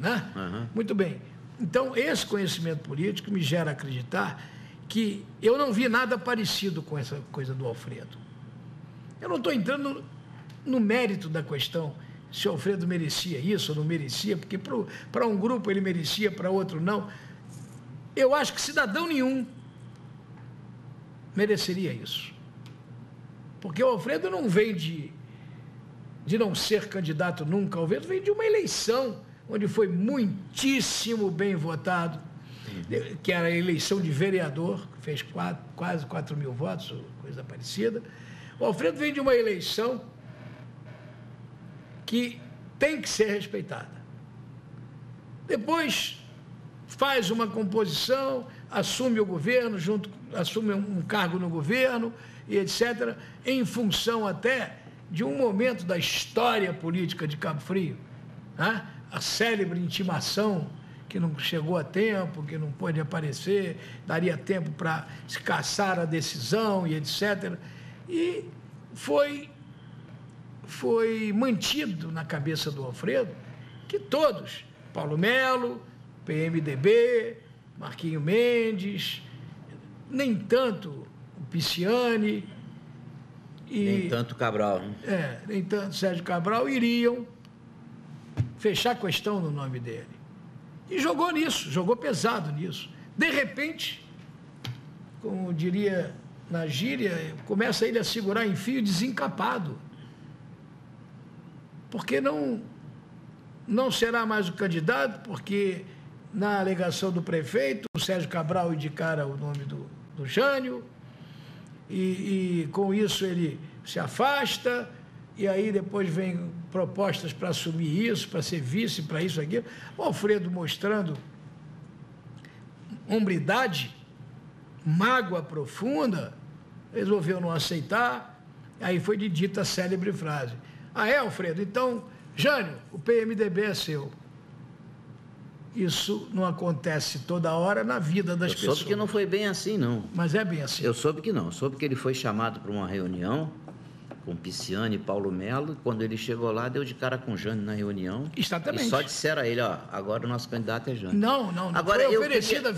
né? Uhum. Muito bem. Então, esse conhecimento político me gera acreditar que eu não vi nada parecido com essa coisa do Alfredo. Eu não estou entrando no mérito da questão, se o Alfredo merecia isso ou não merecia, porque para um grupo ele merecia, para outro não. Eu acho que cidadão nenhum mereceria isso. Porque o Alfredo não vem de não ser candidato nunca. O Alfredo vem de uma eleição onde foi muitíssimo bem votado, que era a eleição de vereador, que fez quase 4 mil votos, coisa parecida. O Alfredo vem de uma eleição que tem que ser respeitada. Depois faz uma composição, assume o governo, assume um cargo no governo, e etc., em função até de um momento da história política de Cabo Frio, né? A célebre intimação que não chegou a tempo, que não pôde aparecer, daria tempo para se caçar a decisão e etc. E foi mantido na cabeça do Alfredo que todos, Paulo Melo, PMDB, Marquinho Mendes, nem tanto o Pisciani e... Nem tanto Cabral, né? nem tanto Sérgio Cabral, iriam fechar a questão no nome dele. E jogou nisso, jogou pesado nisso. De repente, como diria na gíria, começa ele a segurar em fio desencapado. Porque não será mais o candidato, porque na alegação do prefeito, o Sérgio Cabral indicara o nome do Jânio, e com isso ele se afasta, e aí depois vem propostas para assumir isso, para ser vice, para isso, aquilo. O Alfredo mostrando hombridade, mágoa profunda, resolveu não aceitar, aí foi dita a célebre frase: ah, é, Alfredo? Então, Jânio, o PMDB é seu. Isso não acontece toda hora na vida das pessoas. Eu soube que não foi bem assim, não. Mas é bem assim. Eu soube que não. Eu soube que ele foi chamado para uma reunião com Pisciani e Paulo Melo. Quando ele chegou lá, deu de cara com o Jânio na reunião. Exatamente. E só disseram a ele, ó, agora o nosso candidato é Jânio. Não. Agora, foi oferecida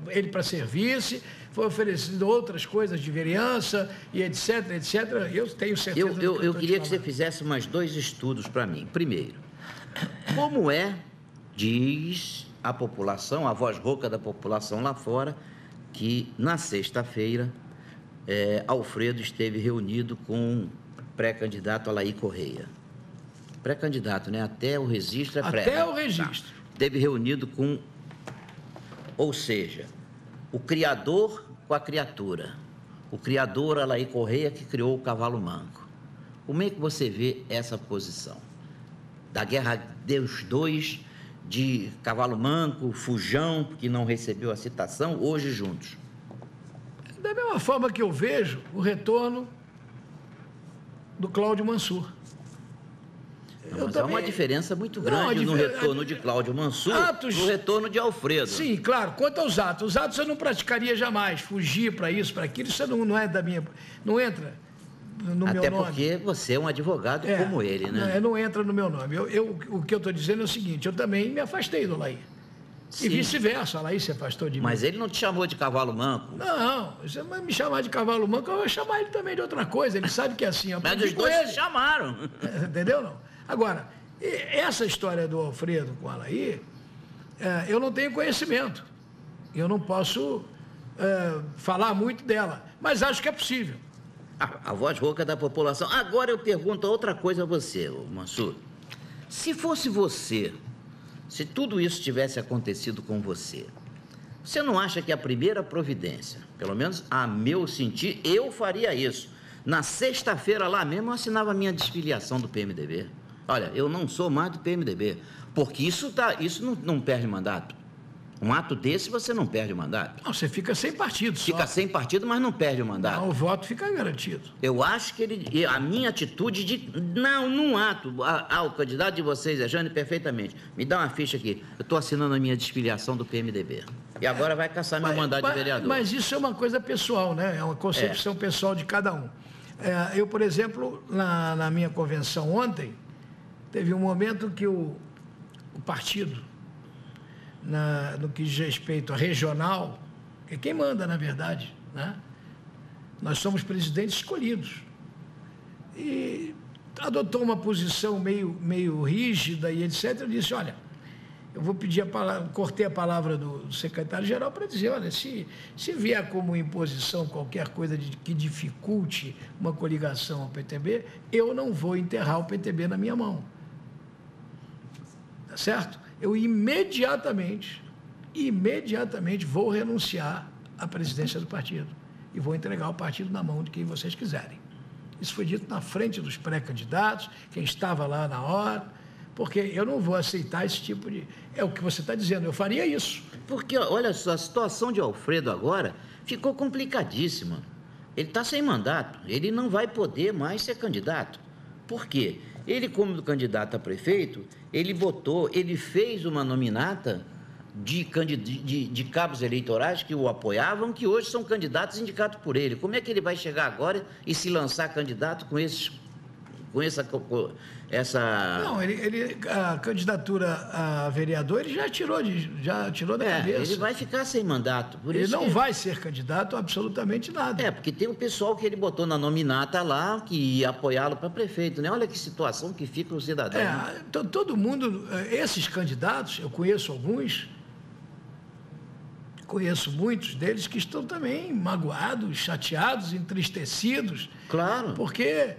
ele para ser vice, foi oferecido outras coisas de vereança e etc. Eu tenho certeza eu queria que você fizesse mais 2 estudos para mim. Primeiro, como diz a população, a voz rouca da população lá fora, que na sexta-feira Alfredo esteve reunido com o pré-candidato Alair Correia. Pré-candidato, né? Até o registro é pré. Até o registro. Tá. Esteve reunido com, ou seja, o criador com a criatura. O criador Alair Correia que criou o cavalo manco. Como é que você vê essa posição? Da guerra dos dois, de cavalo manco, Fujão, que não recebeu a citação, hoje juntos. Da mesma forma que eu vejo o retorno do Cláudio Mansur. Mas há uma diferença muito grande no retorno de Cláudio Mansur e no retorno de Alfredo. Sim, claro. Quanto aos atos eu não praticaria jamais. Fugir para isso, para aquilo, isso não é da minha... Não entra no meu nome. Até porque você é um advogado como ele, né? Não entra no meu nome. O que eu estou dizendo é o seguinte: eu também me afastei do Alair. Sim. E vice-versa, Alair se afastou de mim. Mas ele não te chamou de cavalo manco? Não, você vai me chamar de cavalo manco, eu vou chamar ele também de outra coisa. Ele sabe que é assim. Mas os dois se chamaram. Entendeu? Não? Agora, essa história do Alfredo com o Alair, eu não tenho conhecimento. Eu não posso falar muito dela, mas acho que é possível. A voz rouca da população. Agora eu pergunto outra coisa a você, Mansur. Se fosse você, se tudo isso tivesse acontecido com você, você não acha que a primeira providência, pelo menos a meu sentir, eu faria isso? Na sexta-feira lá mesmo eu assinava a minha desfiliação do PMDB. Olha, eu não sou mais do PMDB, porque isso não perde mandato. Um ato desse você não perde o mandato. Não, você fica sem partido só. Fica sem partido, mas não perde o mandato. Não, o voto fica garantido. Eu acho que a minha atitude de... Não, num ato, o candidato de vocês é Jânio, perfeitamente. Me dá uma ficha aqui. Eu estou assinando a minha desfiliação do PMDB. E agora vai caçar meu mandato de vereador. Mas isso é uma coisa pessoal, né? É uma concepção pessoal de cada um. Eu, por exemplo, na minha convenção ontem, teve um momento que o partido no que diz respeito a regional, que é quem manda, na verdade, né? Nós somos presidentes escolhidos. E adotou uma posição meio rígida e etc. Eu disse, olha, eu vou pedir a palavra, cortei a palavra do secretário-geral para dizer, olha, se vier como imposição qualquer coisa que dificulte uma coligação ao PTB, eu não vou enterrar o PTB na minha mão. Tá certo? Eu imediatamente vou renunciar à presidência do partido e vou entregar o partido na mão de quem vocês quiserem. Isso foi dito na frente dos pré-candidatos, quem estava lá na hora, porque eu não vou aceitar esse tipo de... É o que você está dizendo, eu faria isso. Porque, olha só, a situação de Alfredo agora ficou complicadíssima. Ele está sem mandato, ele não vai poder mais ser candidato. Por quê? Ele, como candidato a prefeito, ele fez uma nominata de cabos eleitorais que o apoiavam, que hoje são candidatos indicados por ele. Como é que ele vai chegar agora e se lançar candidato com essa... Não, a candidatura a vereador ele já tirou da cabeça. Ele vai ficar sem mandato. Ele não vai ser candidato a absolutamente nada. Porque tem o pessoal que ele botou na nominata lá, que ia apoiá-lo para prefeito, né? Olha que situação que fica o cidadão. Todo mundo, esses candidatos, eu conheço alguns, conheço muitos deles que estão também magoados, chateados, entristecidos. Claro. Porque...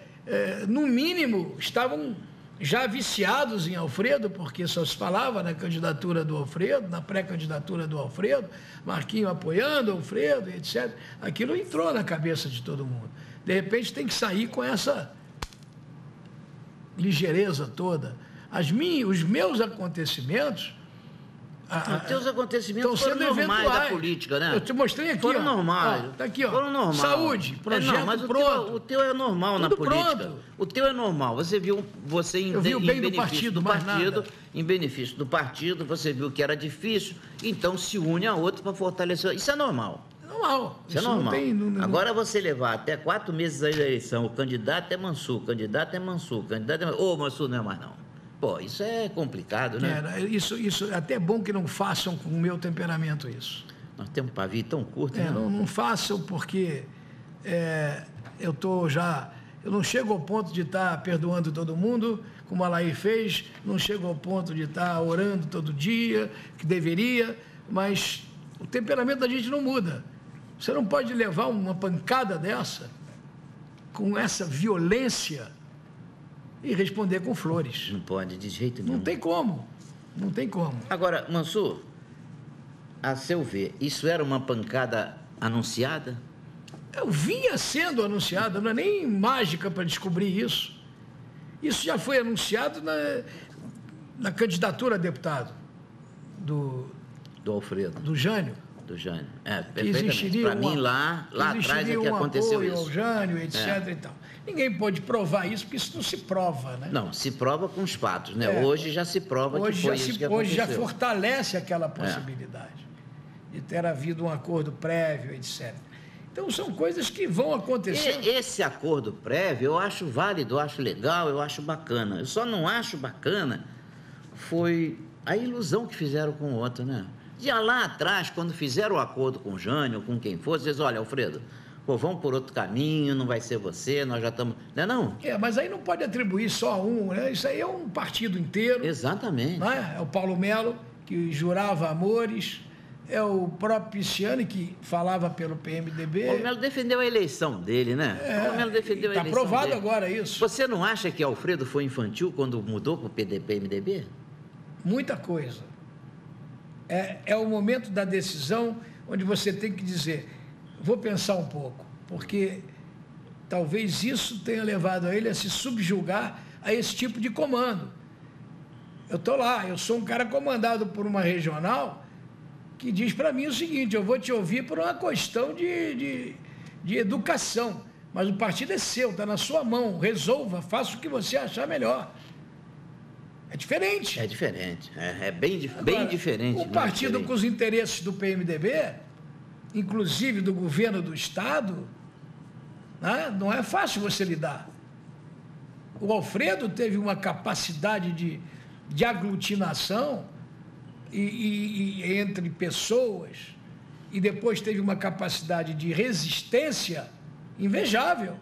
no mínimo, estavam já viciados em Alfredo, porque só se falava na candidatura do Alfredo, na pré-candidatura do Alfredo, Marquinho apoiando Alfredo, etc. Aquilo entrou na cabeça de todo mundo. De repente, tem que sair com essa ligeireza toda. Os meus acontecimentos... Os teus acontecimentos foram normais da política, né? Eu te mostrei aqui, foram normais. Está aqui, ó. Foram normais. Saúde, projeto mas pronto. O teu é normal na política. Pronto. O teu é normal. Você viu, eu vi o bem do partido, em benefício do partido, você viu que era difícil, então se une a outro para fortalecer. Isso é normal. Normal. Isso é normal. Agora você levar até 4 meses da eleição, o candidato é Mansur, Ô, Mansur não é mais não. Pô, isso é complicado, né? Isso até é bom que não façam com o meu temperamento isso. Nós temos um pavio tão curto, né? Não façam porque eu não chego ao ponto de estar perdoando todo mundo, como a Laí fez, não chego ao ponto de estar orando todo dia, que deveria, mas o temperamento da gente não muda. Você não pode levar uma pancada dessa, com essa violência, e responder com flores. Não pode, de jeito nenhum. Não tem como. Agora, Mansur, a seu ver, isso era uma pancada anunciada? Eu vinha sendo anunciada, não é nem mágica para descobrir isso. Isso já foi anunciado na candidatura a deputado do Alfredo. Do Jânio. Perfeitamente. Para mim, lá atrás é que aconteceu isso. Ao Jânio, etc. E tal. Ninguém pode provar isso, porque isso não se prova, né? Não, se prova com os fatos, né? Hoje já se prova que foi isso que aconteceu. Hoje já fortalece aquela possibilidade de ter havido um acordo prévio, etc. Então, são coisas que vão acontecer. Esse acordo prévio eu acho válido, eu acho legal, eu acho bacana. Eu só não acho bacana foi a ilusão que fizeram com o outro, né? Já lá atrás, quando fizeram o acordo com o Jânio, com quem fosse, eles olha, Alfredo, vamos por outro caminho, não vai ser você, nós já estamos... Não é não? Mas aí não pode atribuir só a um, né? Isso aí é um partido inteiro. Exatamente. Não é? É o Paulo Melo, que jurava amores, é o próprio Pisciani, que falava pelo PMDB. Paulo Melo defendeu a eleição dele, né? Paulo Melo defendeu a eleição dele. Está aprovado agora isso. Você não acha que Alfredo foi infantil quando mudou para o PMDB? Muita coisa. É o momento da decisão onde você tem que dizer, vou pensar um pouco, porque talvez isso tenha levado a ele a se subjugar a esse tipo de comando. Eu estou lá, eu sou um cara comandado por uma regional que diz para mim o seguinte, eu vou te ouvir por uma questão de educação, mas o partido é seu, está na sua mão, resolva, faça o que você achar melhor. É diferente. É diferente, é bem diferente. O partido com os interesses do PMDB, inclusive do governo do Estado, né, não é fácil você lidar. O Alfredo teve uma capacidade de aglutinação e entre pessoas, e depois teve uma capacidade de resistência invejável.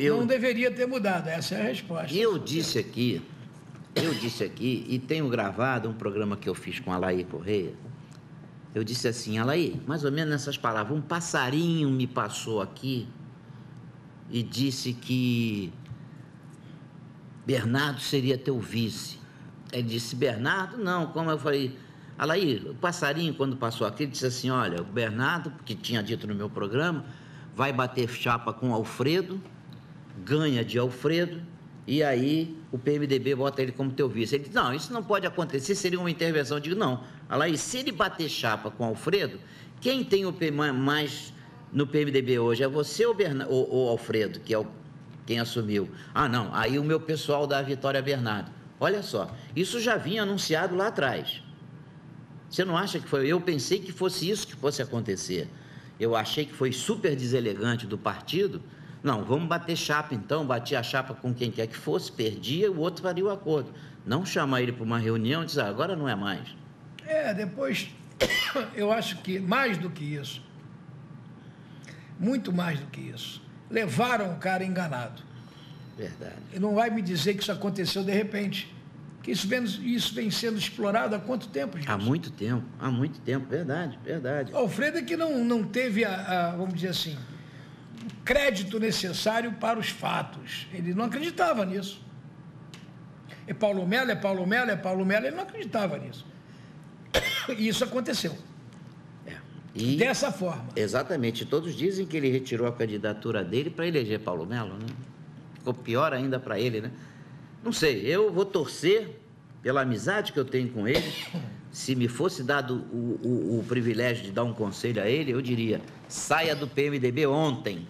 Não deveria ter mudado, essa é a resposta. Eu disse aqui, e tenho gravado um programa que eu fiz com a Alair Correia. Eu disse assim, Alair, mais ou menos nessas palavras, um passarinho me passou aqui e disse que Bernardo seria teu vice. Ele disse, Bernardo? Não, como eu falei, Alair, o passarinho quando passou aqui, ele disse assim, olha, o Bernardo, que tinha dito no meu programa, vai bater chapa com Alfredo, ganha de Alfredo, e aí o PMDB bota ele como teu vice. Ele disse, não, isso não pode acontecer, seria uma intervenção. Eu digo, não, Alair, se ele bater chapa com Alfredo, quem tem o mais no PMDB hoje é você ou Alfredo, que é quem assumiu? Ah, não, aí o meu pessoal da Vitória Bernardo. Olha só, isso já vinha anunciado lá atrás. Você não acha que foi? Eu pensei que fosse isso que fosse acontecer. Eu achei que foi super deselegante do partido. Não, vamos bater chapa então, batia a chapa com quem quer que fosse, perdia, o outro faria o acordo. Não chamar ele para uma reunião e dizer, agora não é mais. Depois, eu acho que mais do que isso, muito mais do que isso, levaram o cara enganado. Verdade. E não vai me dizer que isso aconteceu de repente. Que isso vem sendo explorado há quanto tempo, gente? Há muito tempo, verdade. O Alfredo é que não teve, vamos dizer assim, o crédito necessário para os fatos. Ele não acreditava nisso. É Paulo Melo, ele não acreditava nisso. E isso aconteceu. Dessa forma. Exatamente. Todos dizem que ele retirou a candidatura dele para eleger Paulo Melo, né? Ficou pior ainda para ele, né? Não sei, eu vou torcer pela amizade que eu tenho com ele. Se me fosse dado o privilégio de dar um conselho a ele, eu diria, saia do PMDB ontem,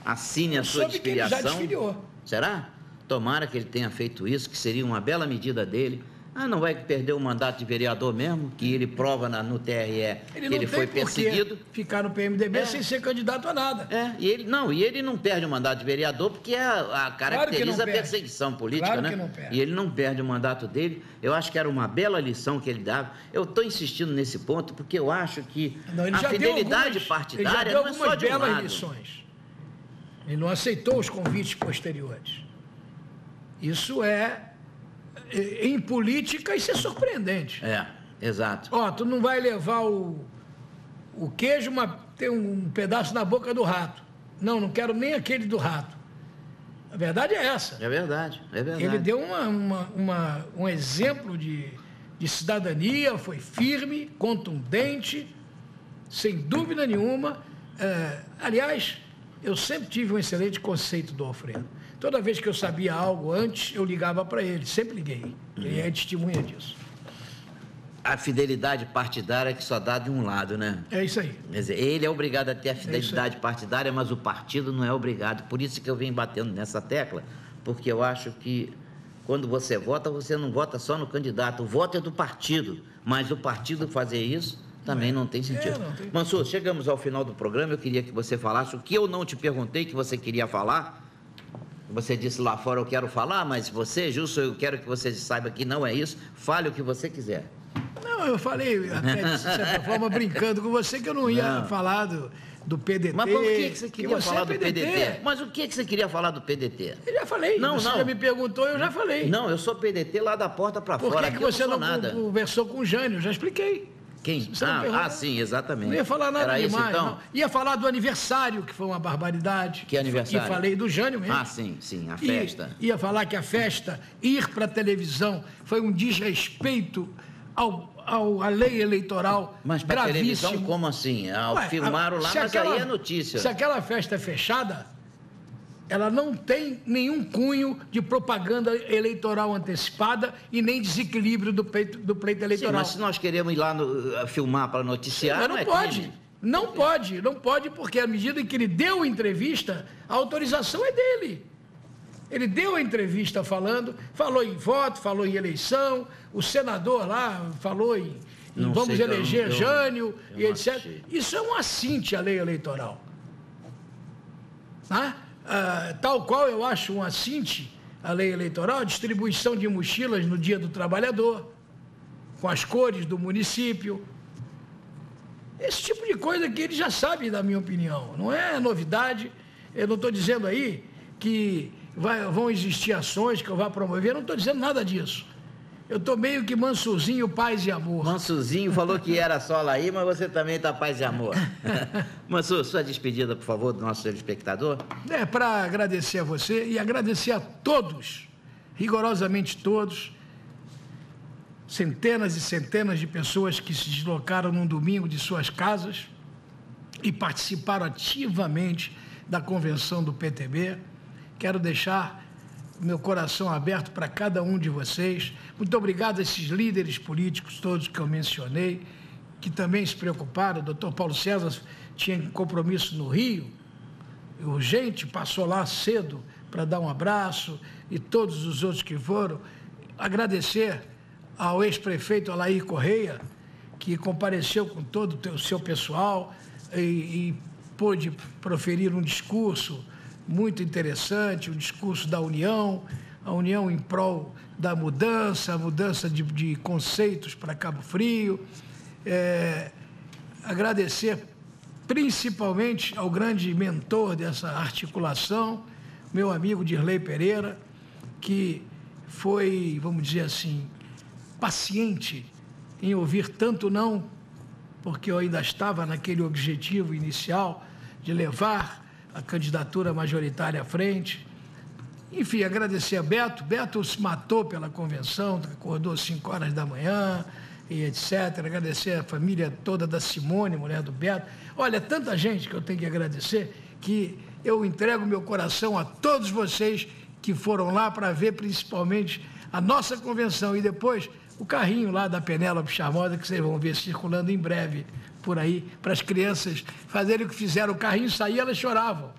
assine a sua desfiliação. Ele já desfiliou. Será? Tomara que ele tenha feito isso, que seria uma bela medida dele. Não vai perder o mandato de vereador mesmo, que ele prova no TRE que ele foi perseguido. Ficar no PMDB sem ser candidato a nada. E ele não perde o mandato de vereador, porque caracteriza a perseguição política, claro né? Que não perde. E ele não perde o mandato dele. Eu acho que era uma bela lição que ele dava. Eu estou insistindo nesse ponto, porque eu acho que a fidelidade partidária não é só de um lado. Lições. Ele não aceitou os convites posteriores. Isso em política, isso é surpreendente. Exato. Tu não vai levar o queijo, mas tem um pedaço na boca do rato. Não quero nem aquele do rato. A verdade é essa. É verdade. Ele deu um exemplo de cidadania, foi firme, contundente, sem dúvida nenhuma. Aliás, eu sempre tive um excelente conceito do Alfredo. Toda vez que eu sabia algo antes, eu ligava para ele, sempre liguei. Ele é testemunha disso. A fidelidade partidária que só dá de um lado, né? É isso aí. Quer dizer, ele é obrigado a ter a fidelidade partidária, mas o partido não é obrigado. Por isso que eu venho batendo nessa tecla, porque eu acho que quando você não vota só no candidato, o voto é do partido, mas o partido fazer isso também não tem sentido. Mansur, chegamos ao final do programa, eu queria que você falasse o que eu não te perguntei que você queria falar. Você disse lá fora, eu quero falar, mas você, Justo, eu quero que você saiba que não é isso. Fale o que você quiser. Não, eu falei, até de certa forma, brincando com você, que eu não ia falar do PDT. Mas por que você queria falar do PDT? Mas o que você queria falar do PDT? Eu já falei. Você já me perguntou, eu já falei. Não, eu sou PDT lá da porta para fora. Por que você não conversou com o Jânio? Eu já expliquei. Quem? Sim, exatamente. Não ia falar nada demais, então? não. Ia falar do aniversário, que foi uma barbaridade. Que aniversário? E falei do Jânio mesmo. Sim, a festa. Ia falar que a festa, ir para a televisão, foi um desrespeito à lei eleitoral. Mas para a televisão, como assim? Filmaram lá, mas aí é notícia. Se aquela festa é fechada, ela não tem nenhum cunho de propaganda eleitoral antecipada e nem desequilíbrio do pleito eleitoral. Sim, mas se nós queremos ir lá filmar para noticiar, mas não pode. Não pode, porque à medida em que ele deu a entrevista, a autorização é dele. Ele deu a entrevista falou em voto, falou em eleição, o senador lá falou em vamos eleger Jânio e etc. Isso é um assinte à lei eleitoral. Tal qual eu acho um assinte à lei eleitoral, a distribuição de mochilas no Dia do Trabalhador. com as cores do município. Esse tipo de coisa que ele já sabe, da minha opinião. Não é novidade. Eu não estou dizendo aí que vão existir ações que eu vá promover, eu não estou dizendo nada disso. Eu estou meio que mansuzinho, paz e amor. Mansuzinho falou que era só aí, mas você também está paz e amor. Mansur, sua despedida, por favor, do nosso telespectador. É para agradecer a você e agradecer a todos, rigorosamente todos, centenas e centenas de pessoas que se deslocaram num domingo de suas casas e participaram ativamente da convenção do PTB. Quero deixar meu coração aberto para cada um de vocês. Muito obrigado a esses líderes políticos todos que eu mencionei, que também se preocuparam. O doutor Paulo César tinha compromisso no Rio, urgente, passou lá cedo para dar um abraço, e todos os outros que foram. Agradecer ao ex-prefeito Alair Correia, que compareceu com todo o seu pessoal e pôde proferir um discurso muito interessante, um discurso da união, a união em prol da mudança, a mudança de conceitos para Cabo Frio. Agradecer principalmente ao grande mentor dessa articulação, meu amigo Dirley Pereira, que foi, vamos dizer assim, paciente em ouvir tanto não, porque eu ainda estava naquele objetivo inicial de levar a candidatura majoritária à frente. Enfim, agradecer a Beto. Beto se matou pela convenção, acordou às 5 horas da manhã, e etc. Agradecer a família toda da Simone, mulher do Beto. Olha, tanta gente que eu tenho que agradecer, que eu entrego meu coração a todos vocês que foram lá para ver principalmente a nossa convenção e depois o carrinho lá da Penélope Charmosa, que vocês vão ver circulando em breve por aí, para as crianças fazerem o que fizeram. O carrinho sair, elas choravam.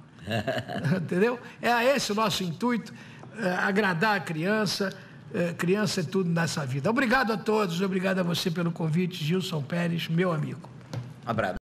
Entendeu? É esse o nosso intuito, agradar a criança. Criança é tudo nessa vida. Obrigado a todos, obrigado a você pelo convite, Gilson Pérez, meu amigo. Um abraço.